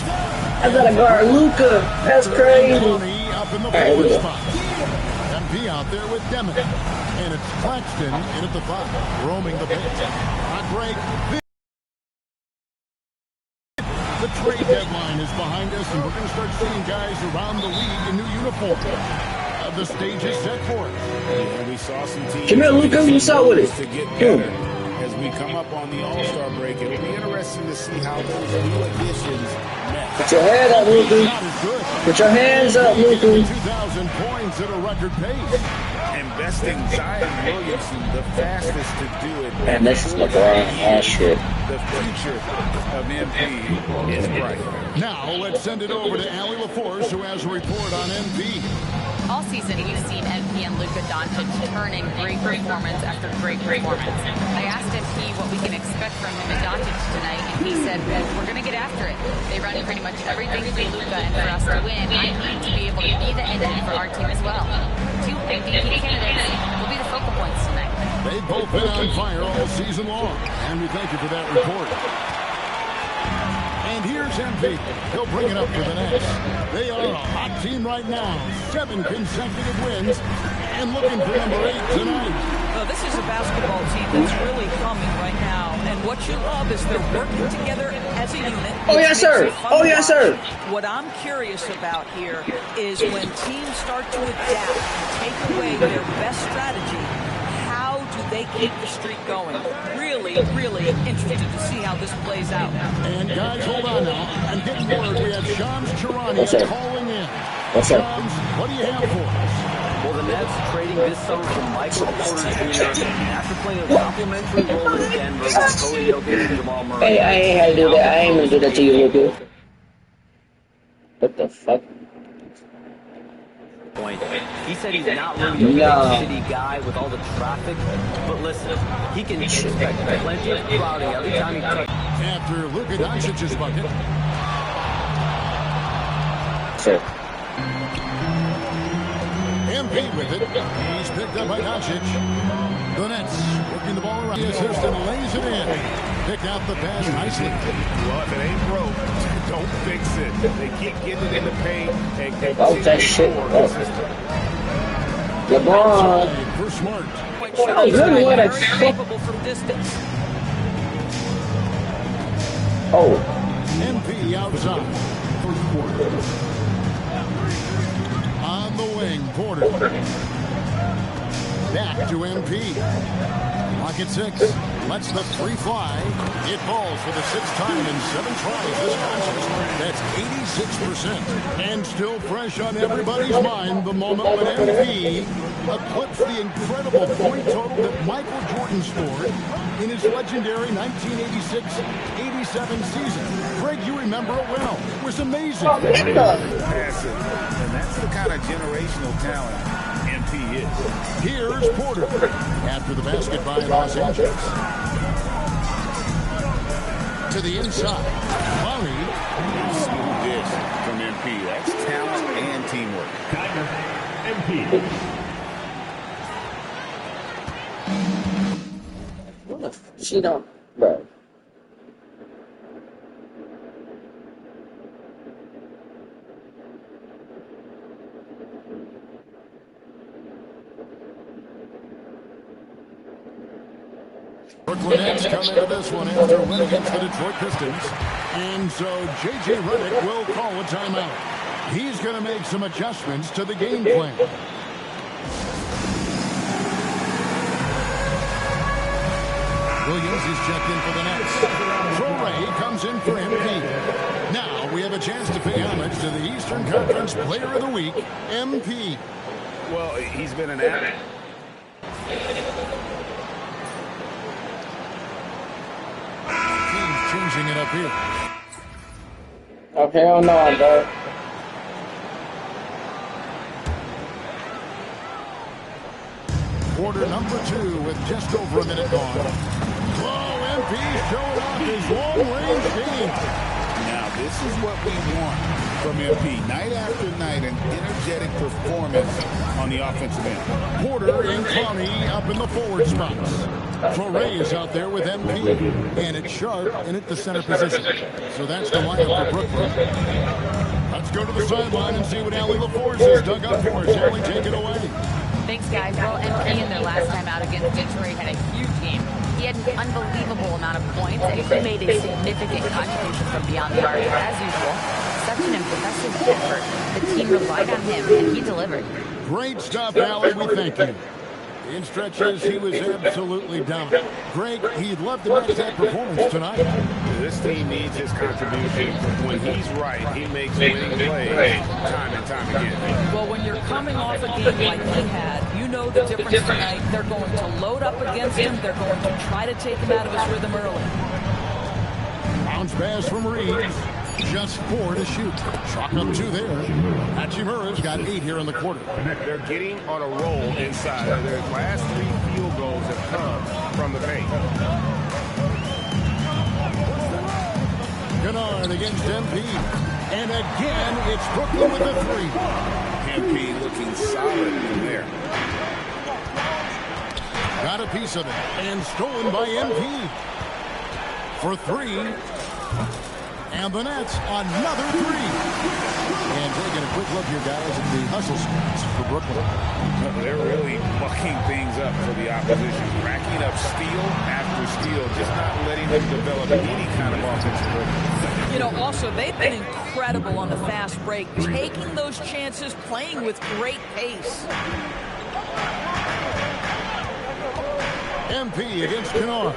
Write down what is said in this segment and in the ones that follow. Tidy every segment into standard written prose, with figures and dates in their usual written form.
I gotta guard Luka. That's crazy. Up in the forward spot. MP out there with Deming. And it's Claxton in at the 5, roaming the pitch. On break. The trade deadline is behind us, and we're going to start seeing guys around the league in new uniforms. The stage is set for it. Yeah, we saw some teams. Come here, Luka. What's up with it? To get better as we come up on the All-Star break. It'll be interesting to see how those new additions met. Put your head up, Luka. Put your hands up, Luka. 2,000 points at a record pace. Investing Zion Williamson, the fastest to do it. Man, this is LeBron ass shit. The future of MP is bright. Now let's send it over to Allie LaForce, who has a report on MP. All season, we've seen MP and Luka Doncic turn in great performance after great performance. I asked MP what we can expect from him and Doncic tonight, and he said, we're going to get after it. They run pretty much everything through Luka, and for us to win, I need to be able to be the engine for our team as well. 2 MVP candidates will be the focal points tonight. They've both been on fire all season long, and we thank you for that report. And here's MP. He'll bring it up for the Nets. They are a hot team right now. 7 consecutive wins. And looking for number 8 tonight. This is a basketball team that's really humming right now. And what you love is they're working together as a unit. Oh, yes, sir. Oh, yes, sir. What I'm curious about here is when teams start to adapt and take away their best strategy, how do they keep the streak going? Really, really interested to see how this plays out. And guys, hold on now. I'm getting word we have Shams Charania calling in. What's up? Shams, what do you have for us? Well, the Nets trading this summer for Michael Porter Jr. after playing a complimentary role in Denver with Cody Jokic and Jamal Murray. Hey, I ain't had to do that. I ain't gonna do that to you, Luka. What the fuck? Point. He said he's not really a big city guy with all the traffic, but listen, he can expect plenty of crowding every time he touches. After Luka Doncic's bucket. Sir. MP with it. He's picked up by Doncic. The Nets working the ball around. The assistant lays it in. Pick out the pass nicely. Well, if it ain't broke, don't fix it. They keep getting it in the paint and Oh, that shit. Oh. LeBron. For Smart. Oh, really? What a Capable from distance. Oh. MP outside. First quarter. On the wing, Porter. Back to MP. Clock at 6. Lets the 3 fly. It falls for the 6th time in 7 tries this contest. That's 86%. And still fresh on everybody's mind, the moment when MP eclipsed the incredible point total that Michael Jordan scored in his legendary 1986-87 season. Greg, you remember it well. It was amazing. passive. And that's the kind of generational talent MP is. Here's Porter after the basket by Los Angeles. To the inside. Lowry. Smooth dish from MP. That's talent and teamwork. MP. She don't, bro. Brooklyn Nets come into this one after a win against the Detroit Pistons. And so J.J. Redick will call a timeout. He's going to make some adjustments to the game plan. Williams is checked in for the Nets. Traore comes in for MP. Now we have a chance to pay homage to the Eastern Conference Player of the Week, MP. Well, he's been an addict. Team's changing it up here. Oh, hell no, bro. Quarter number 2 with just over a minute gone. Whoa, MP showing off his long-range game. Now, this is what we want from MP. Night after night, an energetic performance on the offensive end. Porter and Clowney up in the forward spots. Foray is out there with MP, and it's Sharp in at the center position. So that's the lineup for Brooklyn. Let's go to the sideline and see what Allie LaForce has dug up for us. Allie, take it away. Thanks, guys. Well, MP in their last time out against Detroit had a huge game. He had an unbelievable amount of points, and he made a significant contribution from beyond the arc, as usual. Such an impressive effort. The team relied on him, and he delivered. Great stuff, Allie. We thank you. In stretches, he was absolutely dominant. Greg, he'd love to match that performance tonight. This team needs his contribution. When he's right, he makes winning plays time and time again. Well, when you're coming off a game like he had, you know the difference tonight. They're going to load up against him. They're going to try to take him out of his rhythm early. Bounce pass from Reeves. Just 4 to shoot. Chalk up 2 there. Hachimura's got 8 here in the quarter. They're getting on a roll inside. Their last 3 field goals have come from the paint. Kennard against MP. And again, it's Brooklyn with the 3. MP looking solid from there. Got a piece of it. And stolen by MP. For 3. And the Nets, another 3. And taking a quick look here, guys, at the hustle stats for Brooklyn. They're really mucking things up for the opposition. Racking up steal after steal, just not letting them develop any kind of offensive rhythm. You know, also, they've been incredible on the fast break, taking those chances, playing with great pace. MP against Kennard.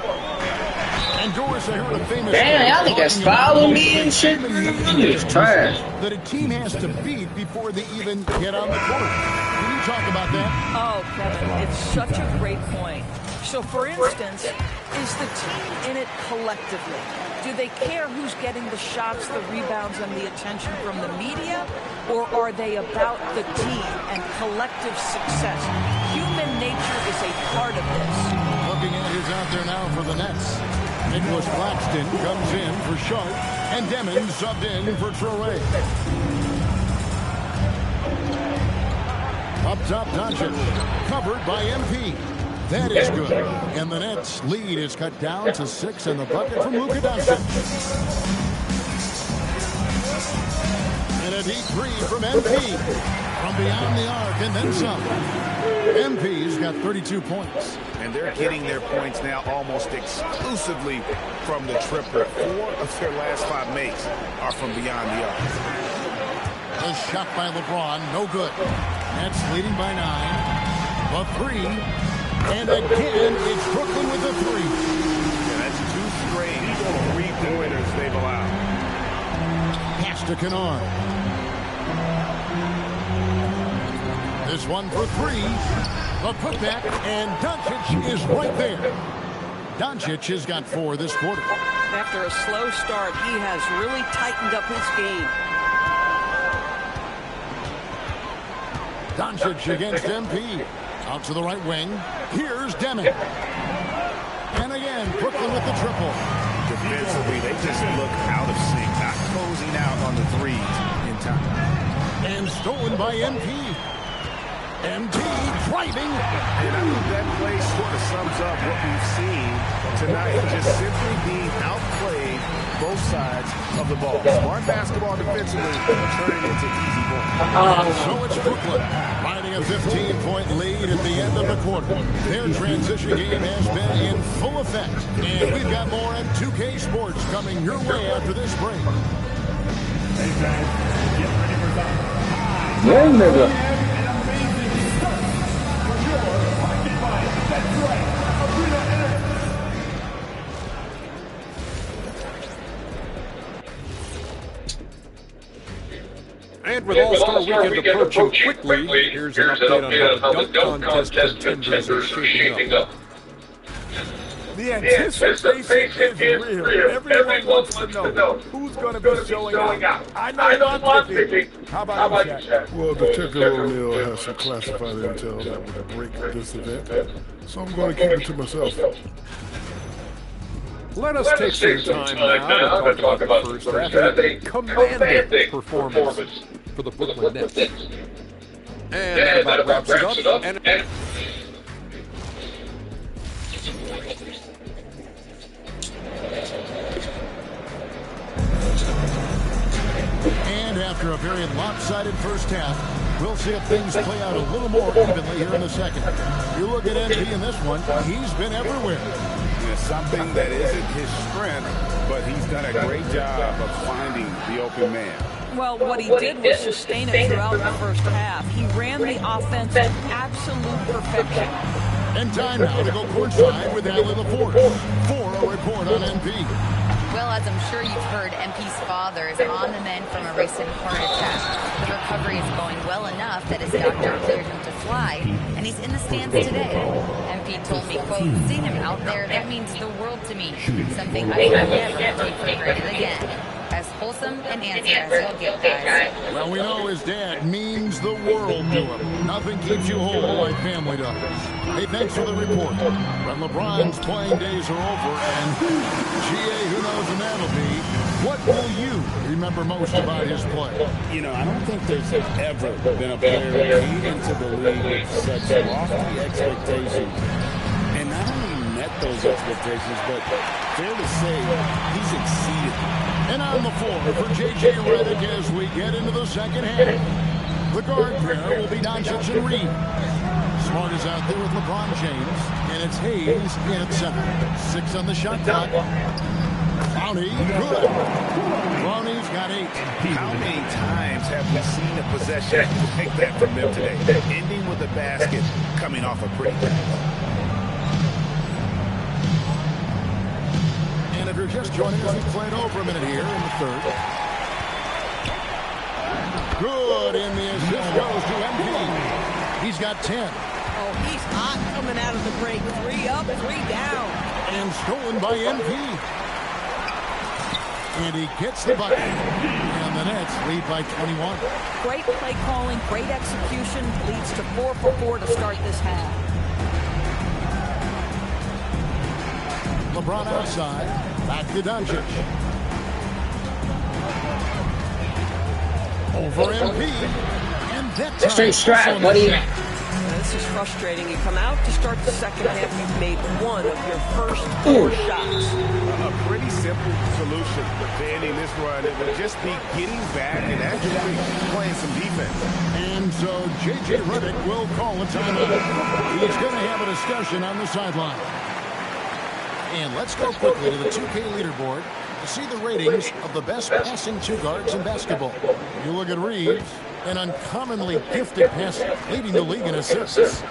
And Doris, I heard a famous... Damn, y'all niggas follow me and shit. It's trash. That a team has to beat before they even get on the court. Can you talk about that? Oh, Kevin, it's such a great point. So, for instance, is the team in it collectively? Do they care who's getting the shots, the rebounds, and the attention from the media? Or are they about the team and collective success? Human nature is a part of this. Looking at who's out there now for the Nets. Nicholas Claxton comes in for Sharp, and Demon subbed in for Traore. Up top, Doncic, covered by MP. That is good. And the Nets' lead is cut down to 6 in the bucket from Luka Doncic. And a deep 3 from MP. From beyond the arc and then some. MP's got 32 points. And they're getting their points now almost exclusively from the triplet. 4 of their last 5 makes are from beyond the arc. A shot by LeBron, no good. Nets leading by 9. The 3. And again, it's Brooklyn with the 3. Yeah, that's 2 straight 3-pointers they've allowed. Pass to Kennard. This one for 3. The putback, and Doncic is right there. Doncic has got 4 this quarter. After a slow start, he has really tightened up his game. Doncic against MP. Out to the right wing. Here's Deming. And again, Brooklyn with the triple. Defensively, they just look out of sync, not closing out on the 3s in time. And stolen by MP. MP driving. And I think that play sort of sums up what we've seen tonight, just simply being outplayed both sides of the ball. Smart basketball defensively, turning into easy ball. So it's Brooklyn finding a 15-point lead at the end of the quarter. Their transition game has been in full effect. And we've got more at 2K Sports coming your way after this break. Hey guys, get ready for that. Yeah, nigga. And with All-Star Weekend approaching quickly, here's an update on how the dunk contest contenders are shaping up. The anticipation is real. Everyone wants to know who's going to be showing out. I know I'm picking. How about you, Shaq? Well, Detective O'Neill has some classified intel that would break this event, so I'm going to keep it to myself. Let us take some time now to talk about the first half. A commanding performance for the Brooklyn Nets. And that about wraps it up. And after a very lopsided first half, we'll see if things play out a little more evenly here in the second. You look at MP in this one, he's been everywhere. Something that isn't his strength, but he's done a great job of finding the open man. Well, what he did was sustain it throughout the first half. He ran the offense to absolute perfection. And time now to go courtside with Allie LaForce for a report on MP. Well, as I'm sure you've heard, MP's father is on the mend from a recent heart attack. The recovery is going well enough that his doctor cleared him to fly, and he's in the stands today. MP told me, quote, "Seeing him out there, that means the world to me. Something I will never take for granted again." As wholesome an answer as you'll get, guys. Well, we know his dad means the world to him. Nothing keeps you whole like family does. Hey, thanks for the report. When LeBron's playing days are over, and GA, who knows when that'll be, what will you remember most about his play? You know, I don't think there's ever been a player who came into the league with such lofty expectations and not only met those expectations, but fair to say he's exceeded them. And on the floor for J.J. Redick as we get into the second half. The guard pair will be Doncic and Reed. Smart is out there with LeBron James, and it's Hayes in at center. 6 on the shot clock. Clowney, good. Clowney's got 8. How many times have we seen a possession like that from them today? Ending with a basket, coming off a pretty pass. And if you're just joining us, we've played over a minute here in the third. Good, and the assist goes to MP. He's got 10. Oh, he's hot coming out of the break. 3 up, 3 down. And stolen by MP. And he gets the bucket. And the Nets lead by 21. Great play calling, great execution, leads to 4 for 4 to start this half. LeBron outside. Back to Doncic. Over MP. And that time. Straight strap, buddy. This is frustrating. You come out to start the second half, you've made one of your first 4 shots. A pretty simple solution to ending this run. It would just be getting back and actually playing some defense. And so J.J. Redick will call a timeout. He's going to have a discussion on the sideline. And let's go quickly to the 2K leaderboard to see the ratings of the best passing 2 guards in basketball. You look at Reeves, an uncommonly gifted passer, leading the league in assists.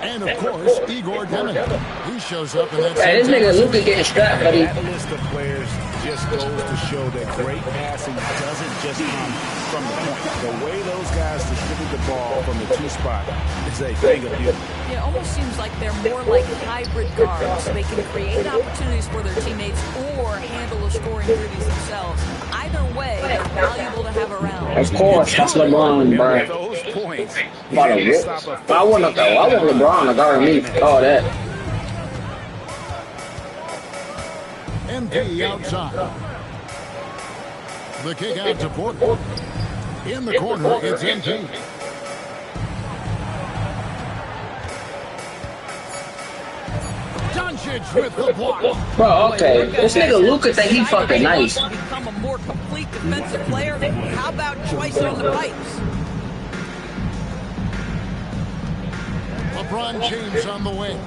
And, of course, Igor Demin. He shows up in that Hey, this nigga Luka getting strapped, buddy. That list of players just goes to show that great passing doesn't just come from the point. The way those guys distribute the ball from the 2 spot is a thing of beauty. It almost seems like they're more like hybrid guards. They can create opportunities for their teammates or handle the scoring duties themselves. Either way, they're valuable to have around. Of course, that's LeBron, bro. Those points, I want LeBron to guard me. Oh, that. MP outside. The kick out to Porter. In the corner, it's MP. Doncic with the block. Bro, okay. This nigga Luka think he fucking nice. Become a more complete defensive player. How about twice on the pipes? LeBron James on the wing.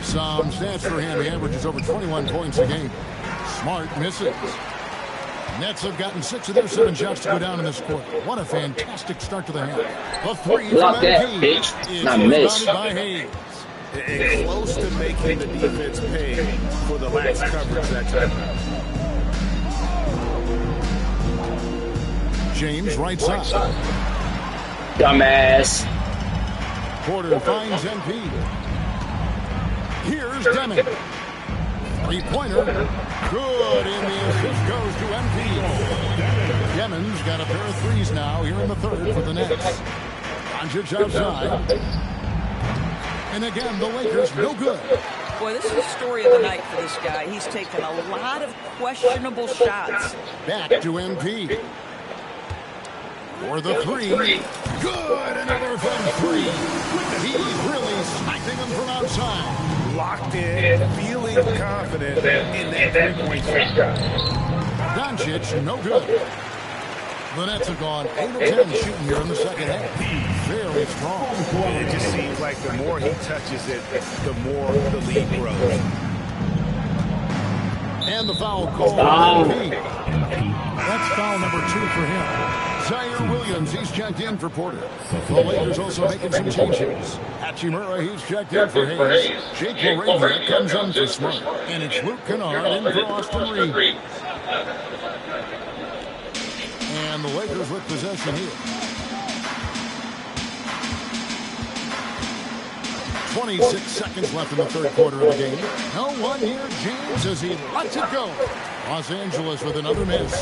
Some stats for him. He averages over 21 points a game. Smart misses. Nets have gotten 6 of their 7 shots to go down in this quarter. What a fantastic start to the half. The 3 Block from that, MP bitch. is Not miss. rebounded by Hayes. And close to making the defense pay for the lax coverage that time. James right side. Dumbass. Porter finds MP. Here's Demin. 3-pointer. Good, and the assist goes to MP. Demin's got a pair of 3s now here in the third for the Nets. Doncic outside. And again, the Lakers no good. Boy, this is the story of the night for this guy. He's taken a lot of questionable shots. Back to MP. For the 3. Good, another from 3. He's really sniping them from outside. Locked in, feeling confident in that 3-point shot. Doncic, no good. The Nets have gone 8 of 10 shooting here in the second half. Very strong. It just seems like the more he touches it, the more the lead grows. And the foul call on MP. That's foul number 2 for him. Zaire Williams, he's checked in for Porter. The Lakers also making some changes. Hachimura, he's checked in for Hayes. Jake LaRavia comes in for Smart. And it's Luke Kennard in for Austin Reeves. And the Lakers with possession here. 26 seconds left in the third quarter of the game. No one near James as he lets it go. Los Angeles with another miss.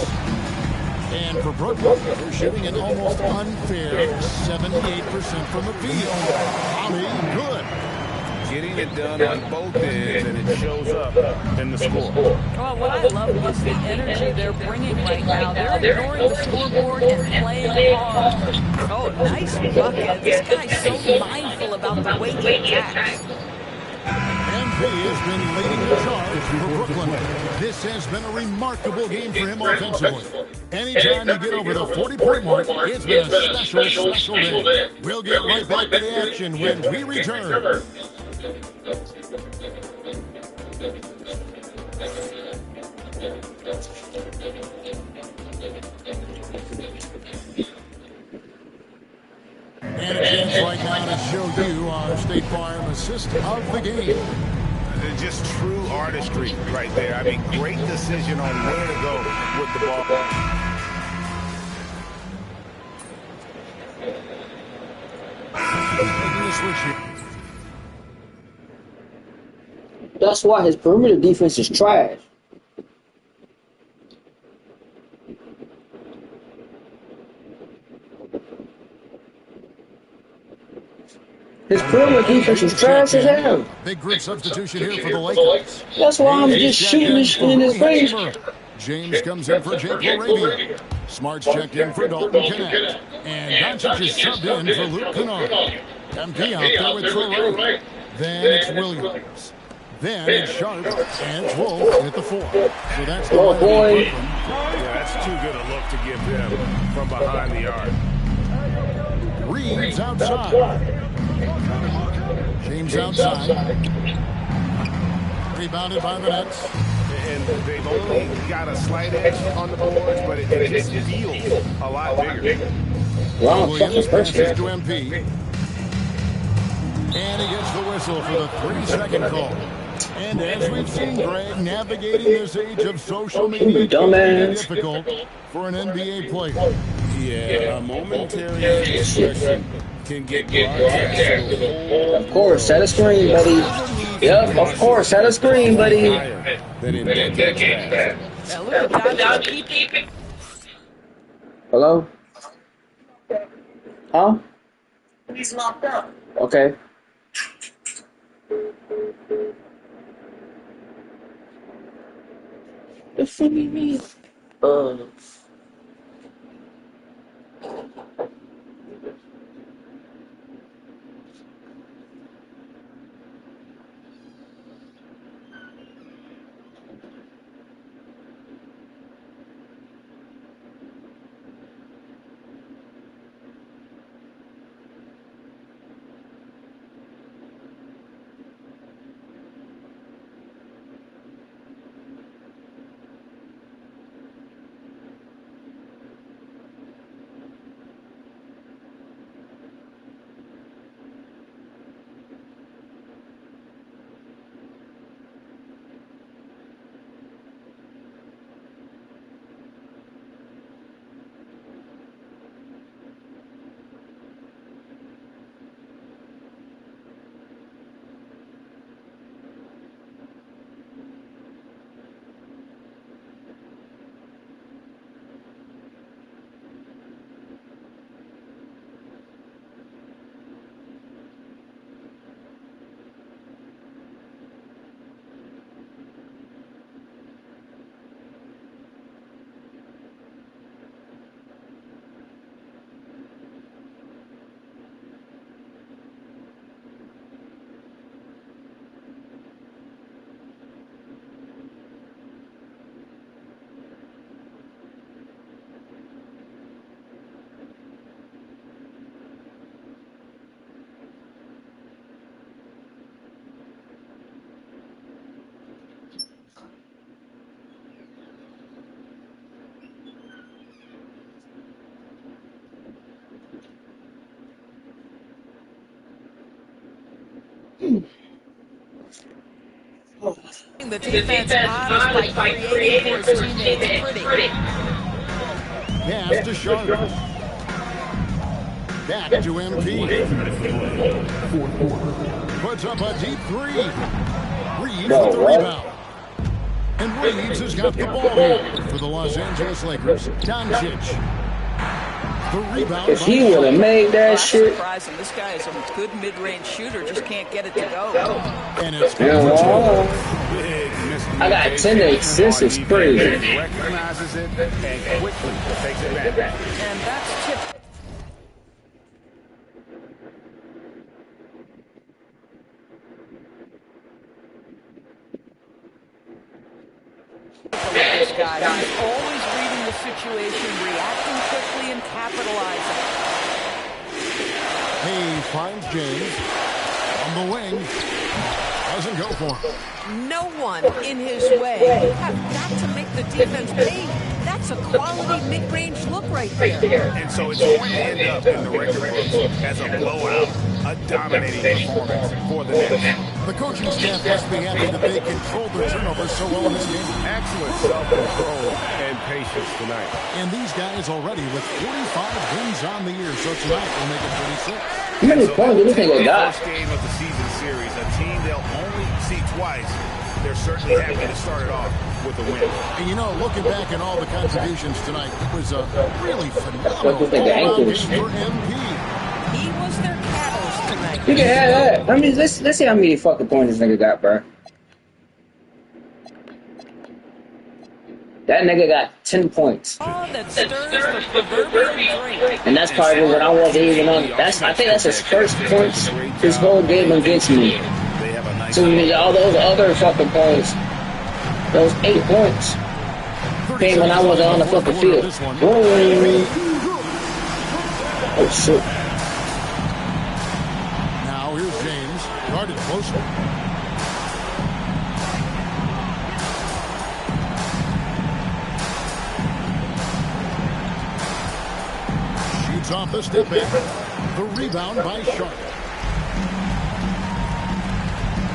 And for Brooklyn, they're shooting an almost unfair 78% from the field. County, good. Getting it done on both ends, and it shows up in the score. Well, what I love is the energy they're bringing right now. They're ignoring the scoreboard and playing hard. Oh, nice bucket. This guy's so mindful about the way he attacks. MP has been leading the charge for Brooklyn. This has been a remarkable game for him offensively. Anytime you get over the 40-point mark, it's been a special day. We'll get right back to the action when we return. And a chance right now to show you our State Farm assist of the game. Just true artistry right there. I mean, great decision on where to go with the ball. Making the switch here. That's why his perimeter defense is trash. His perimeter defense is trash as hell. Big group substitution here for the Lakers. That's why I'm just shooting this shit in his face. James comes in for Jake LaRavia. Smart's checked in for Dalton Kennett. And Doncic is subbed in for Luke Kennard. MP out there with Traore. Then it's Williams. Then it's Sharp, and it's Wolf at the 4. So that's the boy. Yeah, that's too good a look to give him from behind the arc. Reeves outside. James outside. Rebounded by the Nets. And they've only got a slight edge on the boards, but it just feels a lot bigger. Wow, Williams passes to MP. And he gets the whistle for the 3-second call. And as we've seen, Greg, navigating this age of social media can be difficult for an NBA player. Yeah, a momentary expression can get broadcast. Of course, set a screen, buddy. Yep, of course, set a screen, buddy. Hello? Huh? He's locked up. Okay. The funny me. The defense honest by creating for his teammates. Pretty. Pass to Sharp. Back to MP. Puts up a deep three. Reeves with the rebound. And Reeves has got the ball here for the Los Angeles Lakers. Doncic. The rebound. If he would have made that shit. Surprising. This guy is a good mid-range shooter, just can't get it to go. And it's I got 10 assists. It's crazy. Recognizes it and quickly takes it back. And that's tip. This guy, he's always reading the situation, reacting quickly, and capitalizing. He finds James on the wing. Doesn't go for him. No one in his way. You have got to make the defense pay. That's a quality mid-range look right there. And so it's going to end up in the record books as a blowout, a dominating performance for the Nets. The coaching staff must be happy that they controlled their turnovers so well in this game. Excellent self-control and patience tonight. And these guys already with 45 wins on the year, so tonight will make it 36. How many points do you think they got? First game of the season series, a team they'll only see twice. They're certainly happy to start it off with a win. And you know, looking back at all the contributions tonight, it was a really phenomenal What do you think, all-around ankles? game for MP. He was their catalyst tonight. You can have that. I mean, let's see how many fucking points this nigga got, bro. That nigga got 10 points. Oh, that stirs the proverbial drink. And that's probably when I wasn't even on. I think that's his first points this whole game against me. So all those other fucking points, those 8 points, came when I wasn't on the fucking field. Oh shit. Now here's James, guarded closely. Shoots off the step back. The rebound by Sharp.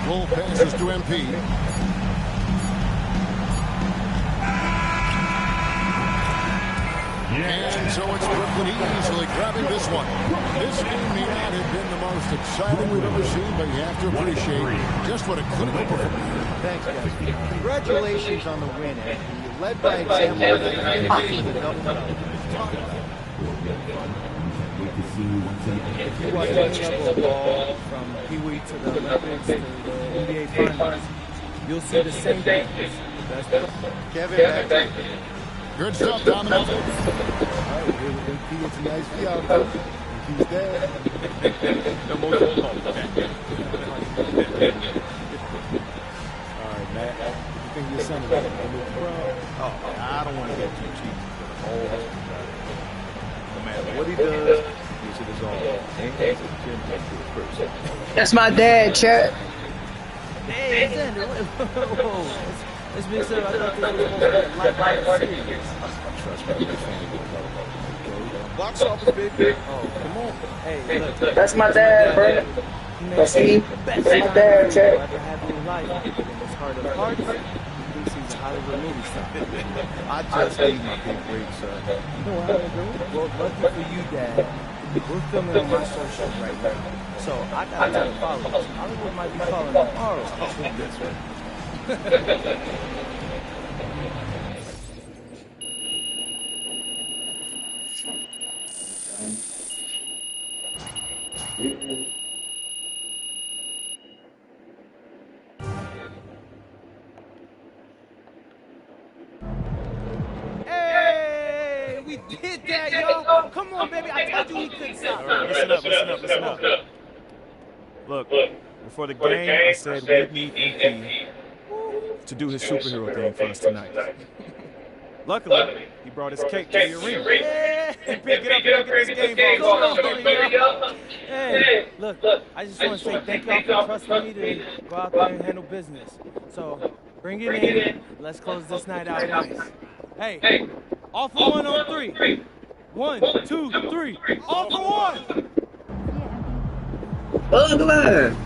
Full passes to MP. And so it's Brooklyn easily grabbing this one. This game may not have been the most exciting we've ever seen, but you have to appreciate just what a clinical performance. Thanks, guys. Congratulations on the win, Anthony. You led by example and finished with a double-double. If you watch any level of ball from Pee Wee to the Olympics to the NBA Finals, you'll see the same thing. Kevin, back. Good stuff down the middle. All right, here with MP. It's a nice view out there. He's there. The most important. All right, Matt. You think your son is going to move around? Oh, I don't want to get too cheap. No matter what he does, he should is all. That's my dad, Chet. Hey, Xander, whoa. Let's be serious. I thought this was supposed to be a light series. Trust me, box office big. Oh, come on. Hey, look. That's my dad, bro. That's me. That's my dad, Chet. Ever have in life, it's hard of hearts. This is a Hollywood movie star. I just need my big break, sir. You know what I'm doing? Well, lucky for you, Dad. We're filming on my social right now. So I got to follow. Hollywood might be calling tomorrow. That's right. Hey, we did that, yo. Come on, baby. I told you we couldn't stop. Right, listen up. Look, before the game, I said we'd need MP to do his superhero thing for us tonight. Luckily, he brought his cake to the arena. Yeah, pick it up and get this game ball going, yo. Hey, look, I just want to say thank y'all for trusting me to go out there and handle business. So, bring it in. Let's close this night out nice. Hey, all for 1 on 3. 1, 2, 3. All for 1. Oh, come on.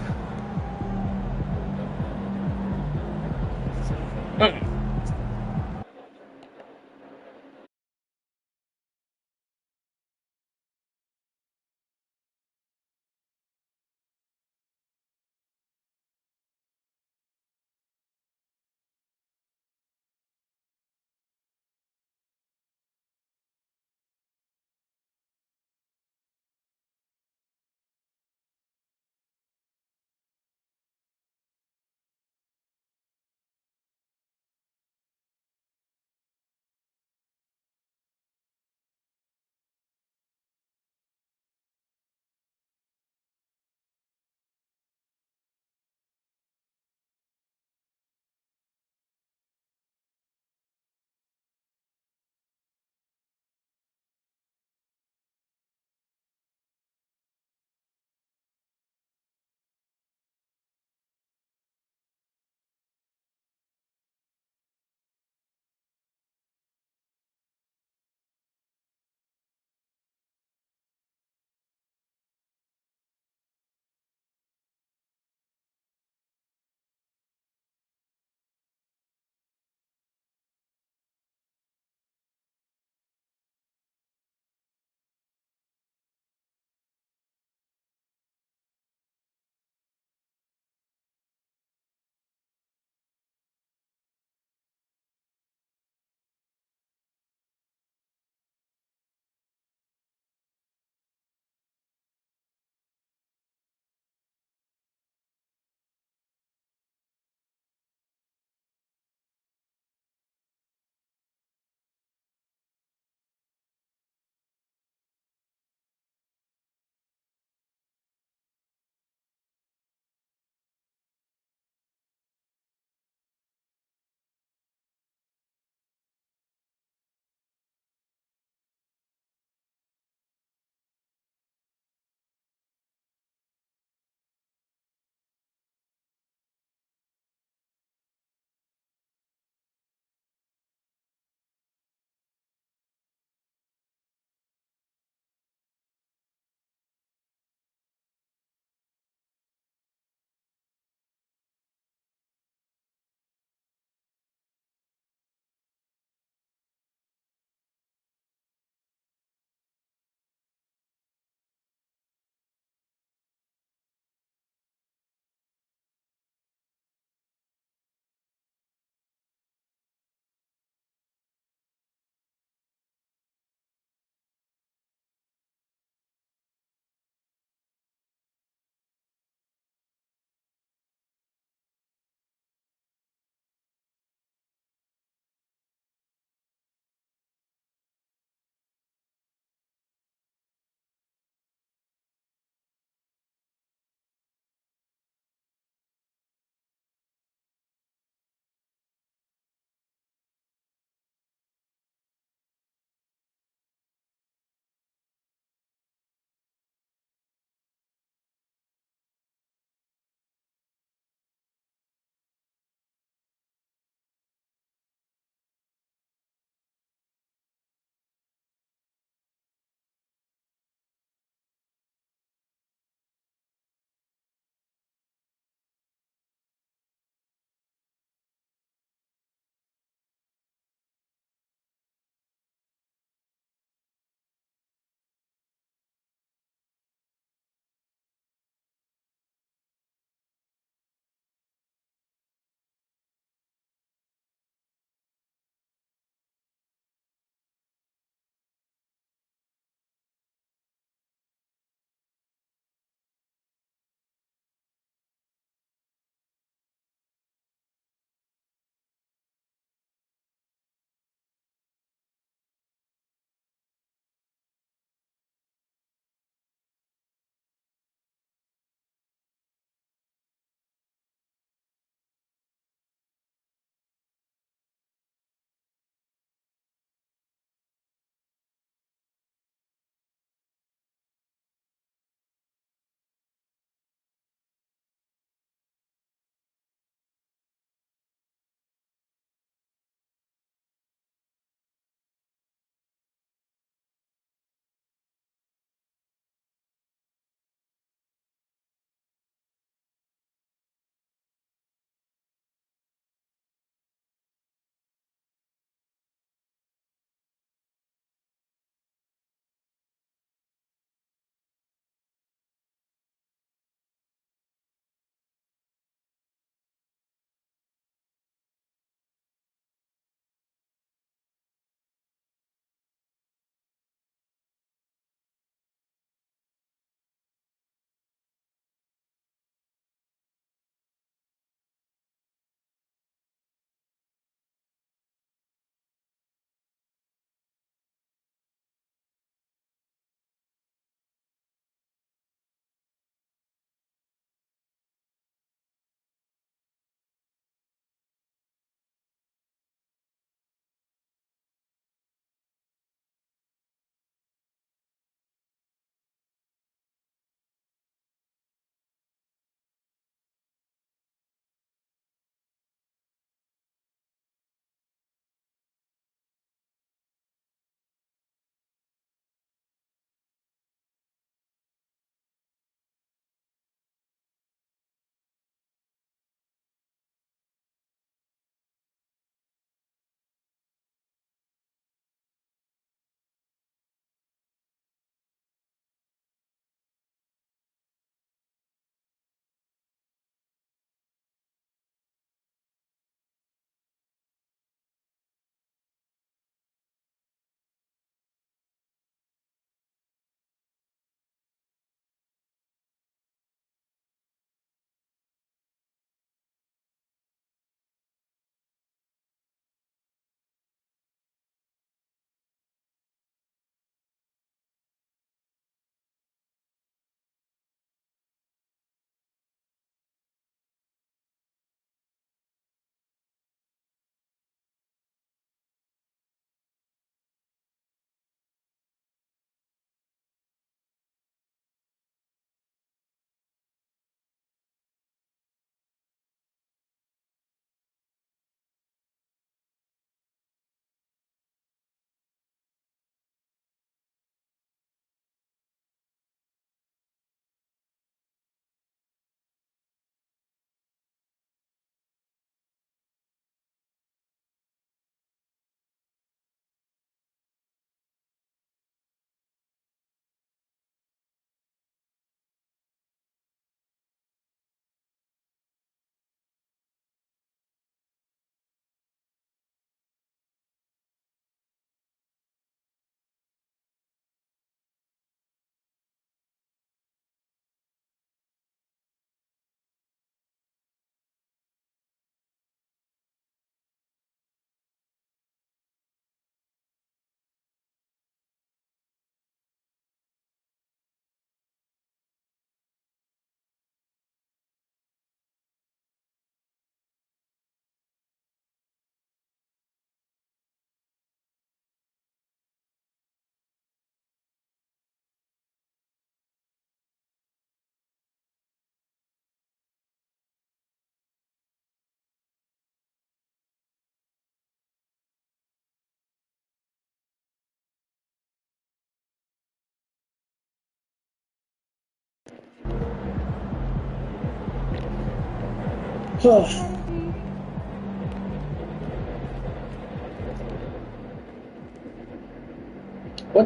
What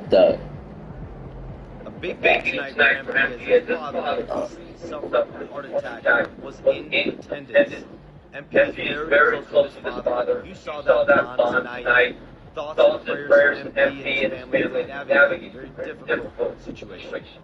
the? A big tonight for MP as his father, who suffered a heart attack, was in attendance. MP is very close to his father. You saw that bond tonight. Thoughts and prayers for MP and his family as they navigate a very difficult situation.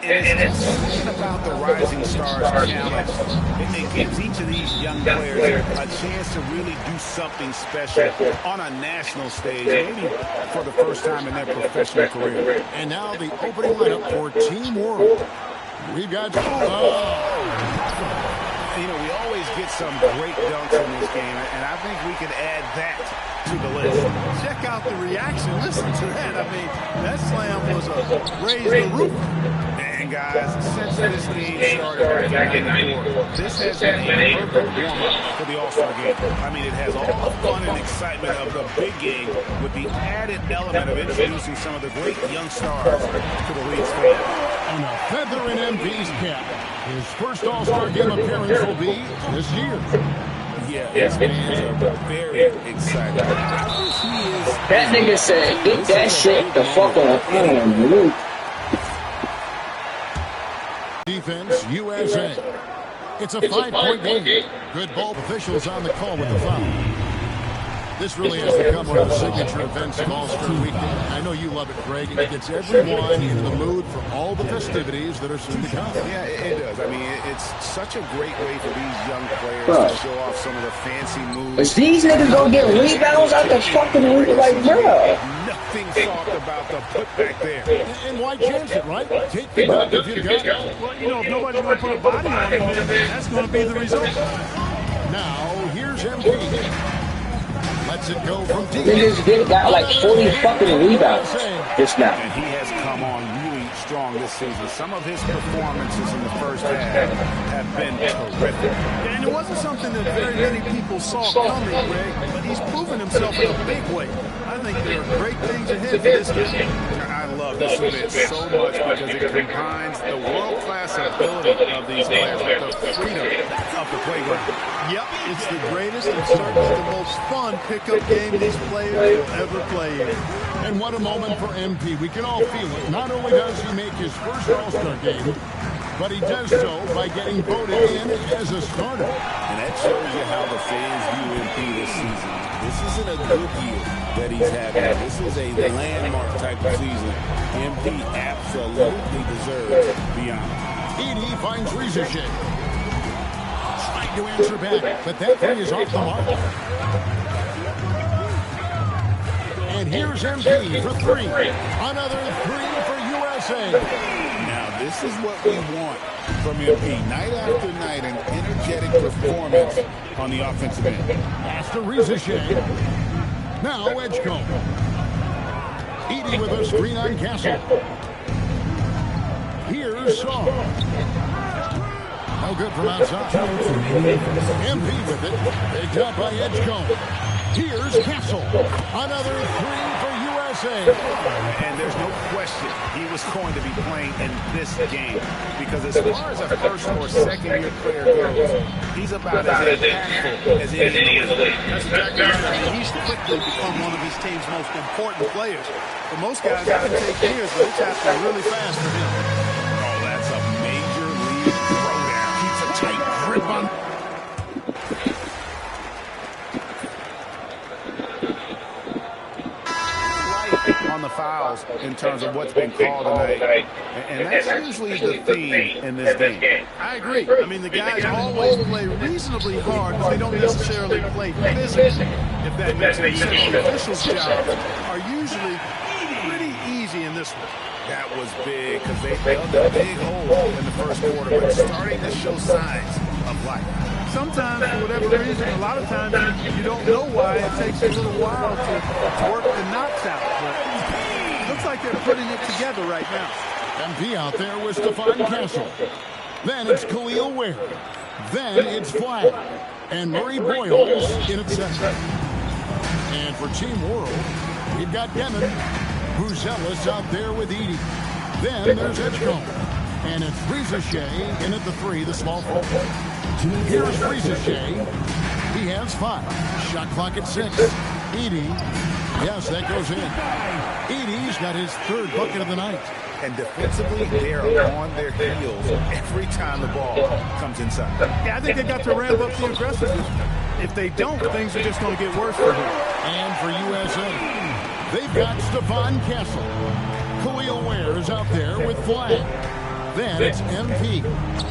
And it's something about the Rising Stars Challenge. It gives each of these young players a chance to really do something special on a national stage, maybe for the first time in their professional career. And now the opening lineup for Team World. We've got... You know, we always get some great dunks in this game, and I think we can add that to the list. Check out the reaction. Listen to that. I mean, that slam was a raise the roof. And guys, since this game started back in '94, this has been a perfect warm-up for the All-Star game. I mean, it has all the fun and excitement of the big game with the added element of introducing some of the great young stars to the league's fans. And a feather in MP's cap. His first All-Star game appearance will be this year. Yeah, his fans are very excited. That nigga said, get that shit the fuck on Luke. Defense, USA. It's a 5-point game. Good ball. Officials on the call with the foul. This really has become one of the signature events of All-Star Weekend. I know you love it, Greg. It gets everyone into the mood for all the festivities that are soon to come. Yeah, it does. I mean, it's such a great way for these young players to show off some of the fancy moves. Is these niggas gonna get rebounds out the fucking league? Like, bro. Nothing soft about the putback there. And why chance it, right? Take the dunk if you got it. Well, you know, if nobody's going to put a body on him, then that's going to be the result. Now, here's MP. Lets it go from deep. Niggas got like 40 fucking rebounds just now. And he has come on really strong this season. Some of his performances in the first half have been terrific. And it wasn't something that very many people saw coming, Greg, but he's proven himself in a big way. I think there are great things ahead for this game. I love this event so much because it combines the world-class ability of these players with the freedom of the playground. Yep, it's the greatest and certainly the most fun pickup game these players will ever play in. And what a moment for MP. We can all feel it. Not only does he make his first All-Star game, but he does so by getting voted in as a starter. And that shows you how the fans view MP this season. This isn't a good year that he's having. This is a landmark type of season. MP absolutely deserves beyond. Edey finds Rizacek. Tried to answer back, but that three is off the mark. And here's MP for three. Another three for USA. Now, this is what we want from MP. Night after night, an energetic performance on the offensive end. Pass to Riza-Shea. Now Edgecombe. Edey with a screen on Castle. Here's Saw. No good from outside. MP with it. Picked up by Edgecombe. Here's Castle. Another three for USA. And there's no question he was going to be playing in this game, because as far as a first or second-year player goes, he's about as impactful as any in the league. That's exactly right. I mean, he's quickly become one of his team's most important players. For most guys, it can take years, but it's happening really fast for him. Oh, that's a major league throwdown. Keeps a tight grip on. On the fouls in terms of what's been called tonight. And that's usually the theme in this game. I agree. I mean, the guys always play reasonably hard, but they don't necessarily play physically, if that makes any sense. The officials' jobs are usually pretty easy in this one. That was big because they dug a big hole in the first quarter, but starting to show signs of life. Sometimes, for whatever reason, a lot of times you don't know why. It takes a little while to work the knots out. But it looks like they're putting it together right now. MP out there with Stephon Castle. Then it's Khalil Ware. Then it's Flag. And Murray Boyles in at center. And for Team World, we've got Demon, Buzelis out there with Edey. Then there's Edgecombe. And it's Riza-Shea in at the three, the small forward. Here's Riza-Shea. He has 5. Shot clock at 6. Edey. Yes, that goes in. Edey's got his 3rd bucket of the night. And defensively, they're on their heels every time the ball comes inside. Yeah, I think they got to ramp up the aggressiveness. If they don't, things are just going to get worse for them. And for USA, they've got Stephon Castle. Khalil Ware is out there with Flag. Then it's MP.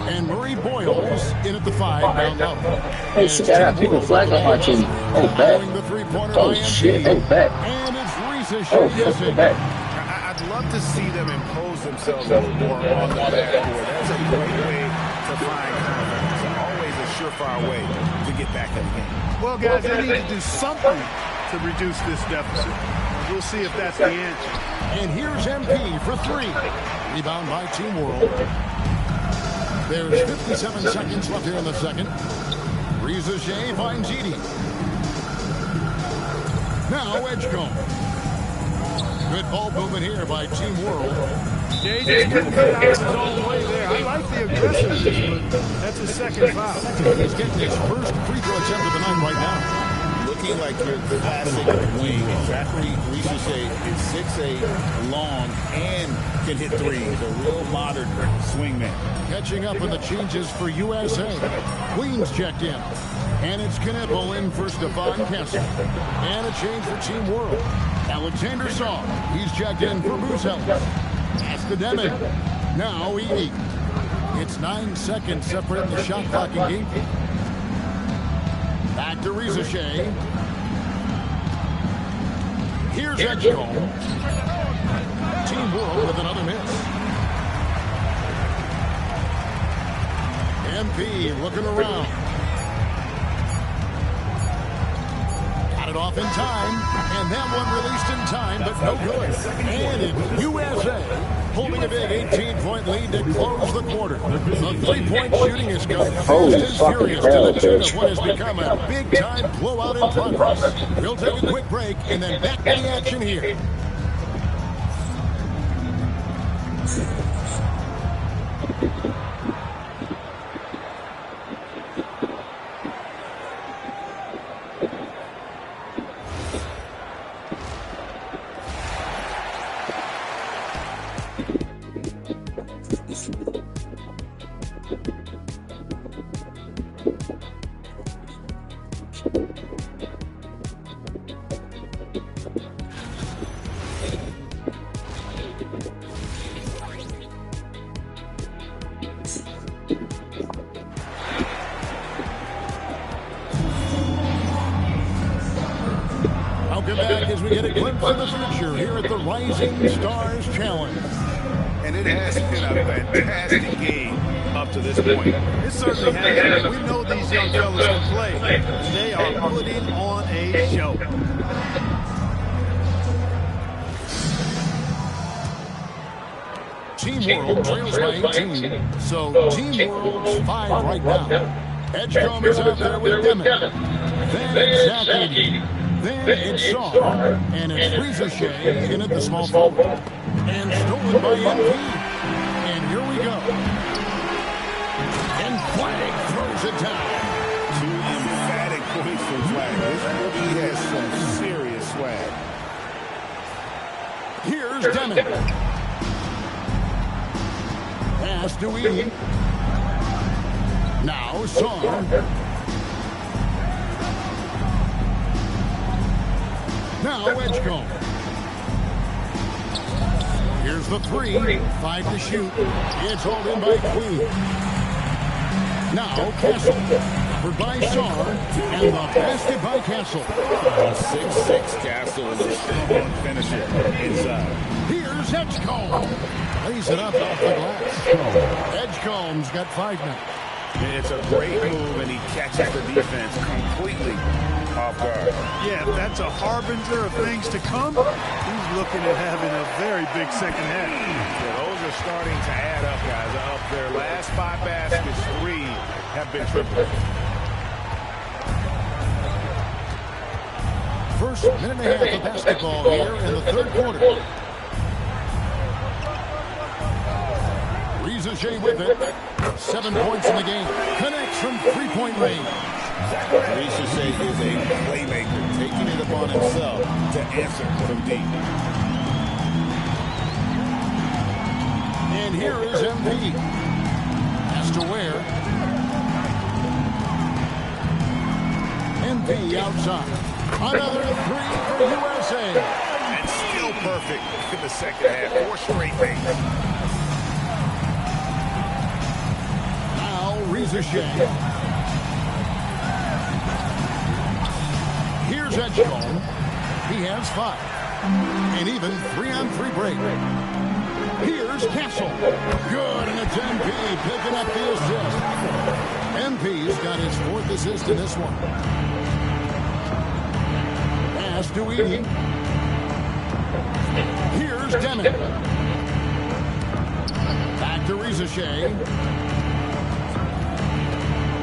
And Murray Boyles in at the 5 down low. Hey, shit, I got people flag on my team. Oh, back. Oh, shit. Oh, back. And it's Riza-Shea. Oh, shit, back. I'd love to see them impose themselves a little more on the backboard. That's a great way to find confidence. Always a surefire way to get back in the game. Well, guys, they need to do something to reduce this deficit. We'll see if that's the answer. And here's MP for 3. Rebound by Team World. There's 57 seconds left here in the second. Riza-Shea finds Edey. Now Edgecombe. Good ball movement here by Team World. Jay just couldn't cut out his own way there. I like the aggressiveness, but that's his second foul. He's getting his first free throw attempt of the night right now. Looking like your classic wing. Exactly. Riza-Shea is 6'8", long, and can hit threes. A real modern swingman. Catching up with the changes for USA. Queens checked in. And it's Knipple in for Stephon Castle. And a change for Team World. Alexander Saw. He's checked in for Buzelis. Pass to Deming. Now Edey. It's 9 seconds separating the shot clock and game. Back to Riza-Shea. Here's Edgecombe. Team World with another miss. MP looking around. Got it off in time, and that one released in time, but no good. And it's USA holding a big 18-point lead to close the quarter. The three-point shooting has come fast and furious to the tune of what has become a big-time blowout in progress. We'll take a quick break and then back to the action here. Welcome back as we get a glimpse of the future here at the Rising Stars Challenge. And it has been a fantastic game up to this point. It certainly has. We know these young fellas can play. And they are putting on a show. Team World trails by 18. So Team World's 5 right now. Edgecombe is out there with Deming. Then it's Zach. Then it's Saar. And it's Ricochet in at the small forward. And stolen by MP. And here we go. And Flag throws it down. 2 emphatic points from Flag. This rookie has some serious swag. Here's Deming. Pass to Edie. Now Saar. Now Edgecombe. Here's the 3. 5 to shoot. It's hauled in by Queen. Now Castle. Covered by Saar. And the basket by Castle. 6'6" Castle is a strong finisher inside. Here's Edgecombe. Lays it up off the glass. Edgecombe's got 5 now. It's a great move, and he catches the defense completely off guard. Yeah, if that's a harbinger of things to come, he's looking at having a very big second half. Yeah, those are starting to add up, guys. Up their last 5 baskets, 3 have been tripled. First minute and a half of basketball here in the third quarter. Ricochet with it. 7 points in the game. Connects from 3-point range. Ricochet is a playmaker, taking it upon himself to answer from deep. And here is MP. Has to wear. MP outside. Another 3 for USA. And still perfect in the second half. 4 straight makes. Ricochet. Here's Edgecombe. He has 5. And even 3-on-3 break. Here's Castle. Good, and it's MP picking up the assist. MP's got his 4th assist in this one. Pass to Edie. Here's Deming. Back to Ricochet.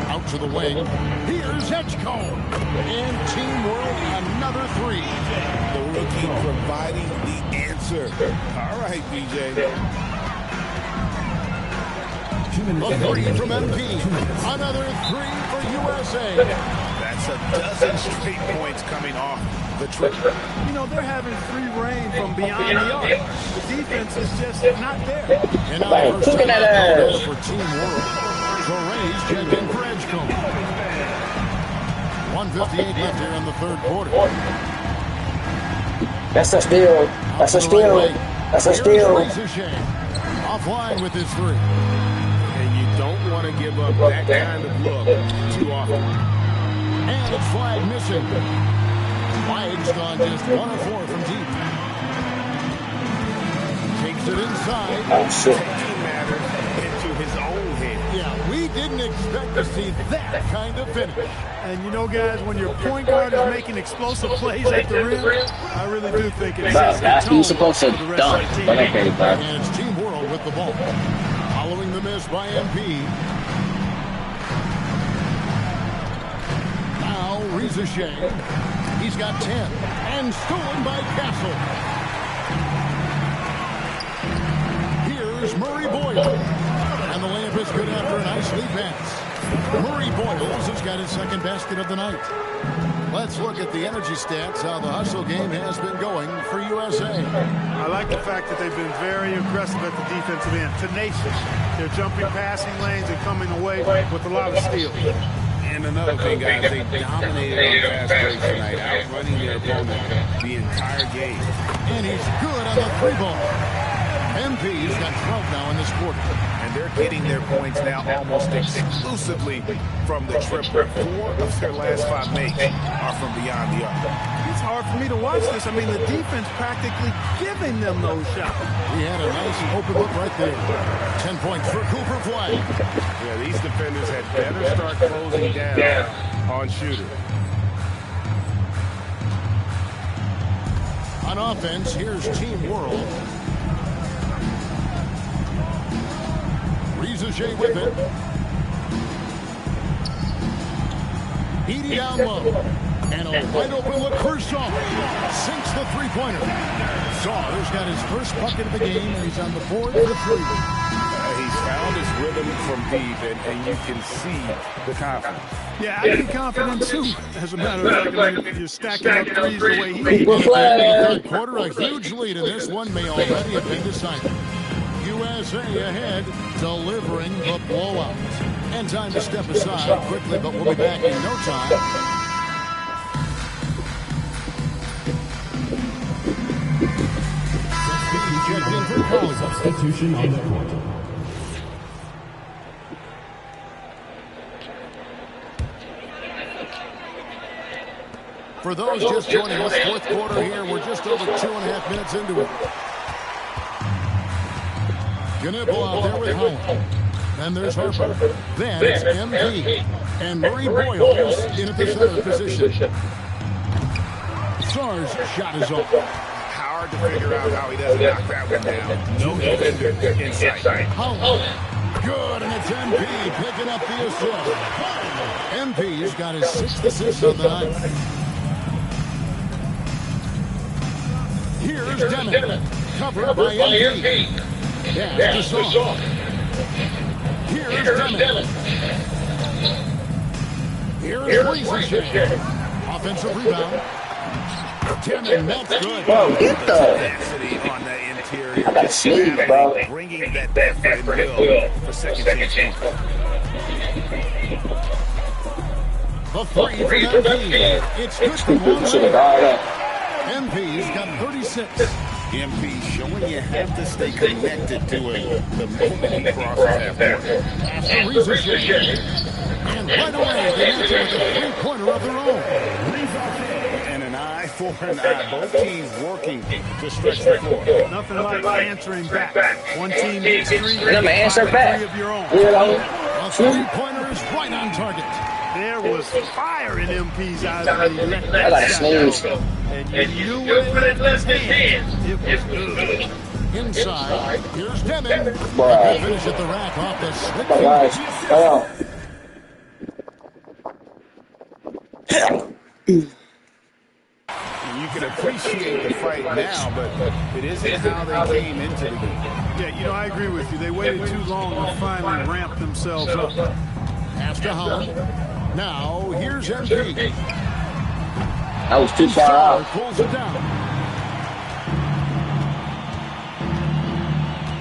Out to the wing. Here's Edgecombe. And Team World another 3. The rookie providing the answer. All right, BJ. A 3 from MP. Another 3 for USA. That's a dozen straight points coming off the triple. You know, they're having free reign from beyond the arc. The defense is just not there. And now first time for Team World. Torres checked in for Edgecombe. 1:58 left here in the third quarter. That's a steal. That's a steal. That's a steal. Offline with his 3. And you don't want to give up that kind of look too often. And it's Flag missing. Flag's gone just 1 of 4 from deep. Takes it inside. Oh, shit. Taking matters into his own head. Yeah, we didn't expect to see that kind of finish. And you know, guys, when your point guard is making explosive plays at the rim, I really do think it's that's you're supposed to dunk. But okay, but. And it's Team World with the ball. Following the miss by MP. Now Ricochet. He's got 10. And stolen by Castle. Here's Murray Boyle. And the layup is good after a nice lead pass. Murray Boyles has got his 2nd basket of the night. Let's look at the energy stats, how the hustle game has been going for USA. I like the fact that they've been very aggressive at the defensive end, tenacious. They're jumping passing lanes and coming away with a lot of steals. And another thing, guys, they dominated on fast breaks tonight, outrunning their opponent the entire game. And he's good on the 3 ball. MP's got 12 now in this quarter. And they're getting their points now almost exclusively from the triple. 4 of their last 5 makes are from beyond the arc. It's hard for me to watch this. I mean, the defense practically giving them those shots. He had a nice open look right there. 10 points for Cooper Flag. Yeah, these defenders had better start closing down on Shooter. On offense, here's Team World. Riza with it. Edie down low. And a wide open look for Saar. Sinks the three-pointer. Saar's got his first bucket of the game, and he's on the board for 3. He's found his rhythm from deep, and you can see the confidence. Yeah, I'd be confident too. As a matter of fact, I mean, if you're stacking up threes the way he is. Third quarter, a huge lead in this one may already have been decided. USA ahead, delivering the blowout. And time to step aside quickly, but we'll be back in no time. Substitution on the court. For those just joining us, fourth quarter here, we're just over 2.5 minutes into it. Gnibble out there with Holland. Then there's Harper. Then it's MV. And Murray Boyles in at the center position. Saar's shot is off. Hard to figure out how he doesn't knock that one down. No defender inside. Holland. Good, and it's MP picking up the assist. MP's got his 6th assist on the night. Here's Deming. Covered by MP. That's the song. Here's Deming. Here's Reese. Offensive rebound. Deming, that's good. Bro, get the tenacity on the interior. I got sneeze, bro. Bringing that effort and will for second chance. The 3 from MP. It's good from one. MP's got 36. MP showing you have to stay connected to him the moment he crosses that board. After Reese. And right away, they answer with a three-pointer of their own. And an eye for an eye. Both teams working to stretch the floor. Nothing like answering back. One team needs 3. I'm going to answer back. 3 of your own. A three-pointer is right on target. There was fire in MP's eyes when he let that I got to sneeze. And you knew when it left his hand. It was good. Inside, here's Deming. Good finish at the rack off the slip. Guys, You can appreciate the fight now, but it isn't how they came into the game. Yeah, you know, I agree with you. They waited too long to finally ramp themselves up. Pass to Holland. Now, here's MP. That was too far out. Pulls it down.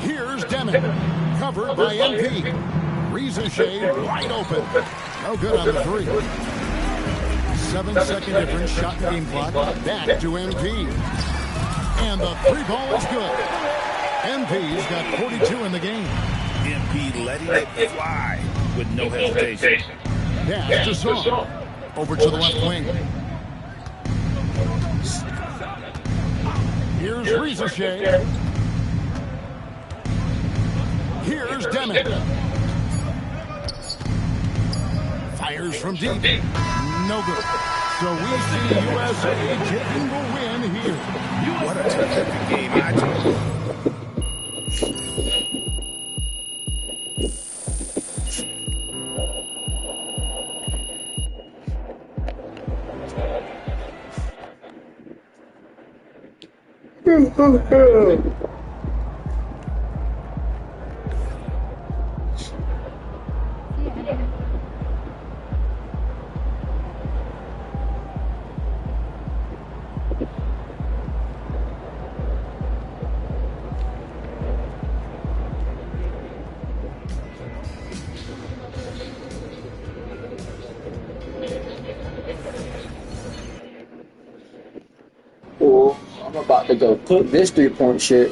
Here's Deming. Covered by MP. Reason shade wide open. No good on the 3. 7-second difference, shot game clock. Back to MP. And the 3 ball is good. MP's got 42 in the game. MP letting it fly with no hesitation. Pass to Saar. Over to the left wing. Here's Ricochet. Here's Deming. Fires from deep. No good. So we see USA taking the win here. What a terrific game. I told you. I'm about to go cook this 3-point shit.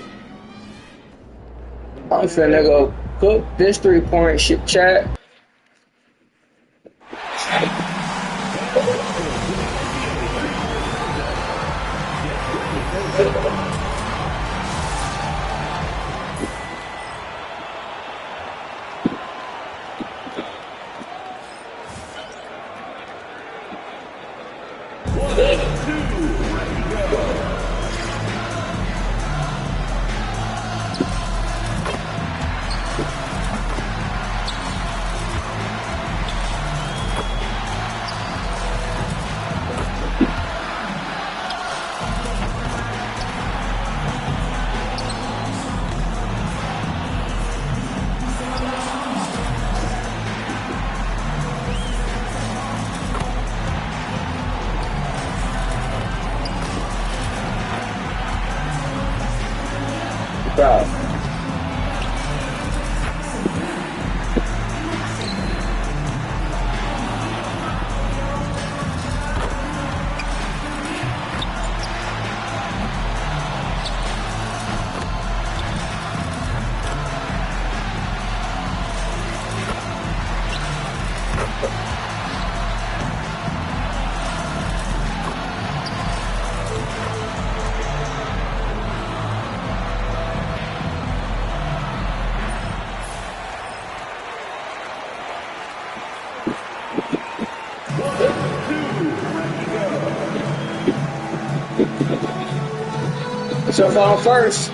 I'm finna go cook this 3-point shit chat. Bro. So far first.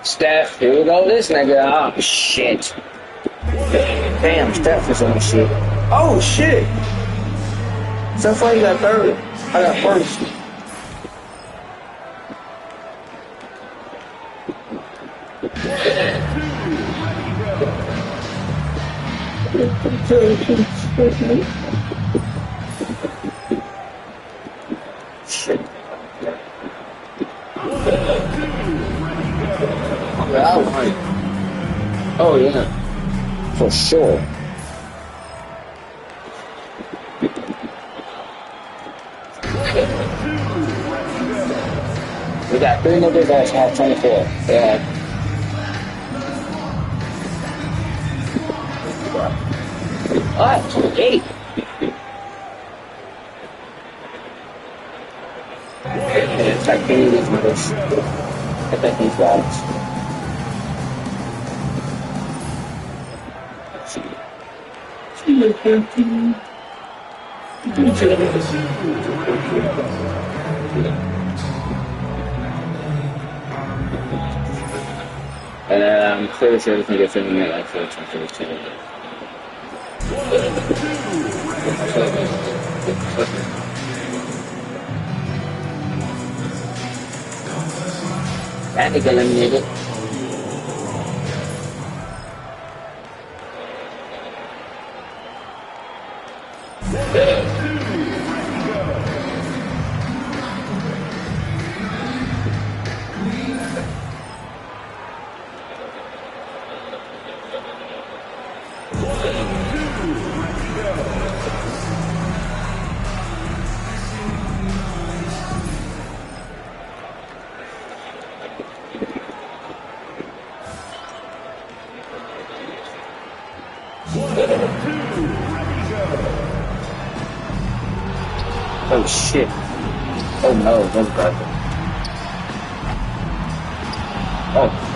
Steph, here we go, this nigga. Oh, shit. Damn, Steph is on shit. Oh, shit. So far, you got third. I got first. Shit. Oh yeah, for sure. We got 3 niggas that's have 24. Yeah. Alright, 28. It's like these niggas. I think these guys. And I'm pretty sure we can get filming it like 14, That nigga eliminated. Oh shit. Oh no, that's bad. Oh.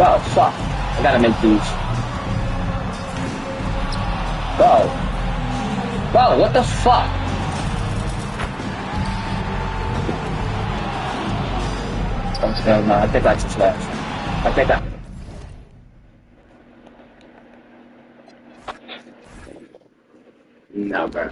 Oh, fuck. I gotta make these. Bro. Bro, what the fuck? No, I think I just left. I think I... No, bro.